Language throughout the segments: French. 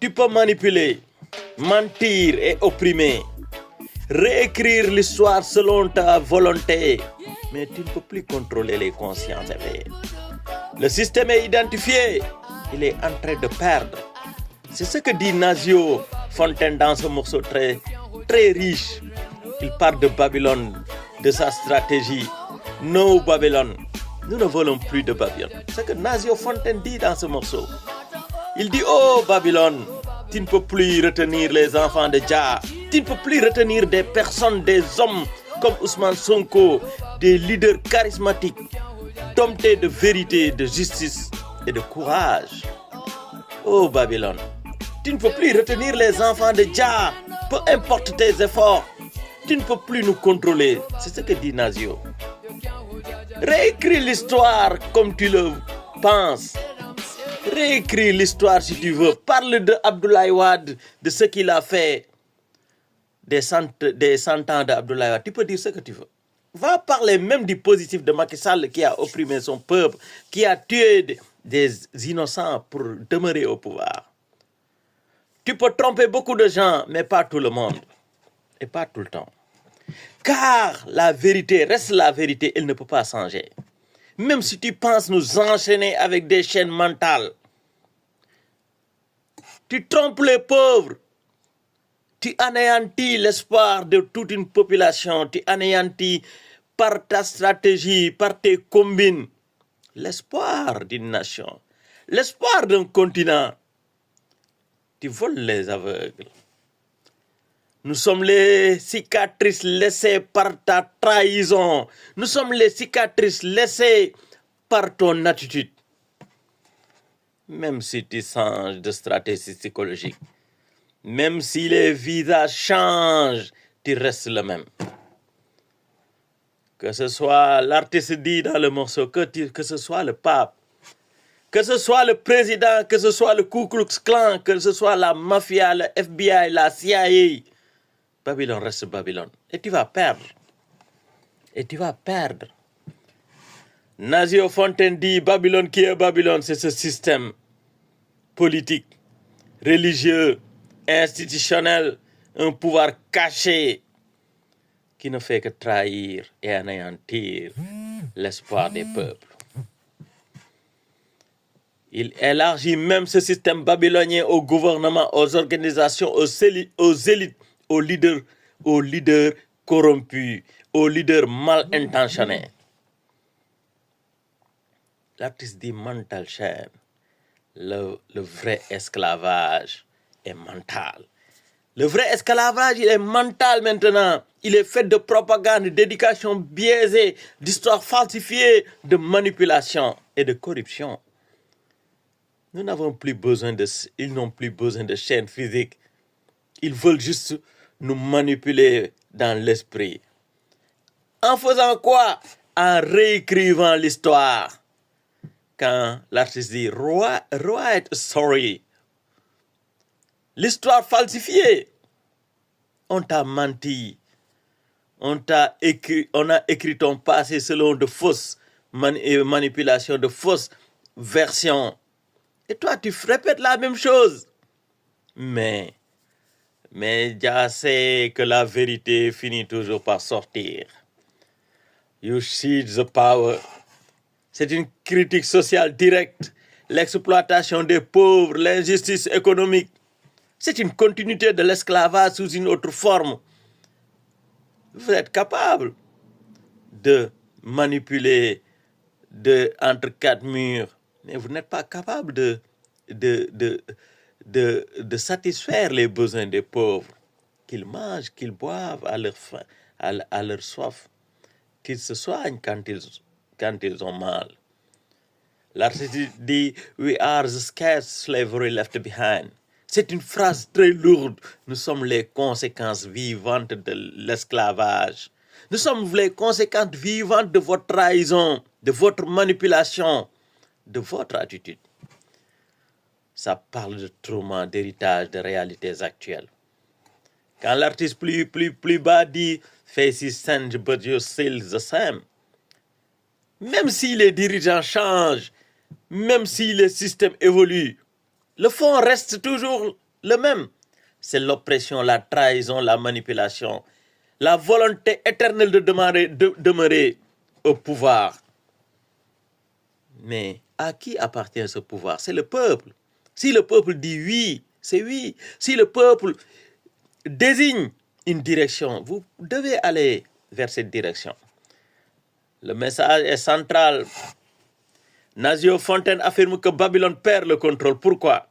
Tu peux manipuler, mentir et opprimer, réécrire l'histoire selon ta volonté, mais tu ne peux plus contrôler les consciences éveillées. Le système est identifié, il est en train de perdre. C'est ce que dit Nazio Fontaine dans ce morceau très riche. Il parle de Babylone, de sa stratégie. No Babylone. Nous ne voulons plus de Babylone. C'est ce que Nazio Fontaine dit dans ce morceau. Il dit, oh Babylone, tu ne peux plus retenir les enfants de Jah. Tu ne peux plus retenir des personnes, des hommes comme Ousmane Sonko, des leaders charismatiques, domptés de vérité, de justice et de courage. Oh Babylone, tu ne peux plus retenir les enfants de Jah, peu importe tes efforts. Tu ne peux plus nous contrôler. C'est ce que dit Nazio. Réécris l'histoire comme tu le penses. Réécris l'histoire si tu veux. Parle de Abdoulaye Wade, de ce qu'il a fait des cent ans d'Abdoulaye Wade. Tu peux dire ce que tu veux. Va parler même du positif de Macky Sall qui a opprimé son peuple, qui a tué des innocents pour demeurer au pouvoir. Tu peux tromper beaucoup de gens, mais pas tout le monde. Et pas tout le temps. Car la vérité reste la vérité, elle ne peut pas changer. Même si tu penses nous enchaîner avec des chaînes mentales, tu trompes les pauvres, tu anéantis l'espoir de toute une population, tu anéantis par ta stratégie, par tes combines, l'espoir d'une nation, l'espoir d'un continent. Tu voles les aveugles. Nous sommes les cicatrices laissées par ta trahison. Nous sommes les cicatrices laissées par ton attitude. Même si tu changes de stratégie psychologique, même si les visages changent, tu restes le même. Que ce soit l'artiste dit dans le morceau, que ce soit le pape, que ce soit le président, que ce soit le Ku Klux Klan, que ce soit la mafia, le FBI, la CIA, Babylone reste Babylone. Et tu vas perdre. Et tu vas perdre. Nazio Fontaine dit Babylone qui est Babylone, c'est ce système politique, religieux, institutionnel, un pouvoir caché qui ne fait que trahir et anéantir l'espoir des peuples. Il élargit même ce système babylonien au gouvernement, aux organisations, aux élites, aux leaders corrompus, aux leaders mal intentionnés. L'artiste dit mental chaîne. Le vrai esclavage est mental. Le vrai esclavage, il est mental maintenant. Il est fait de propagande, d'éducation biaisée, d'histoires falsifiées, de manipulation et de corruption. Nous n'avons plus besoin ils n'ont plus besoin de chaînes physiques. Ils veulent juste nous manipuler dans l'esprit. En faisant quoi? En réécrivant l'histoire. Quand l'artiste dit write a story, l'histoire falsifiée, on t'a menti, on a écrit ton passé selon de fausses manipulations, de fausses versions. Et toi, tu répètes la même chose. Mais Jah sait que la vérité finit toujours par sortir. You see the power. C'est une critique sociale directe. L'exploitation des pauvres, l'injustice économique. C'est une continuité de l'esclavage sous une autre forme. Vous êtes capable de manipuler entre quatre murs, mais vous n'êtes pas capable de satisfaire les besoins des pauvres. Qu'ils mangent, qu'ils boivent à leur faim, à leur soif, qu'ils se soignent quand ils ont mal. L'artiste dit « We are the scarce slavery left behind ». C'est une phrase très lourde. Nous sommes les conséquences vivantes de l'esclavage. Nous sommes les conséquences vivantes de votre trahison, de votre manipulation, de votre attitude. Ça parle de trauma, d'héritage, de réalités actuelles. Quand l'artiste plus bas dit « Faces change, but you're still the same ». Même si les dirigeants changent, même si le système évolue, le fond reste toujours le même. C'est l'oppression, la trahison, la manipulation, la volonté éternelle de demeurer au pouvoir. Mais à qui appartient ce pouvoir? C'est le peuple. Si le peuple dit oui, c'est oui. Si le peuple désigne une direction, vous devez aller vers cette direction. Le message est central. Nazio Fontaine affirme que Babylone perd le contrôle. Pourquoi?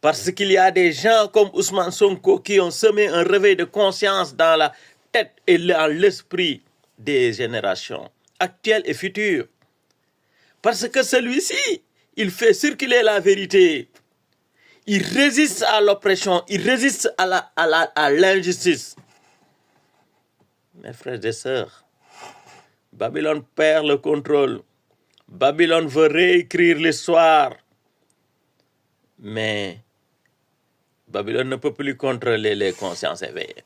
Parce qu'il y a des gens comme Ousmane Sonko qui ont semé un réveil de conscience dans la tête et dans l'esprit des générations actuelles et futures. Parce que celui-ci, il fait circuler la vérité. Il résiste à l'oppression, il résiste à l'injustice. Mes frères et sœurs, Babylone perd le contrôle. Babylone veut réécrire l'histoire. Mais Babylone ne peut plus contrôler les consciences éveillées.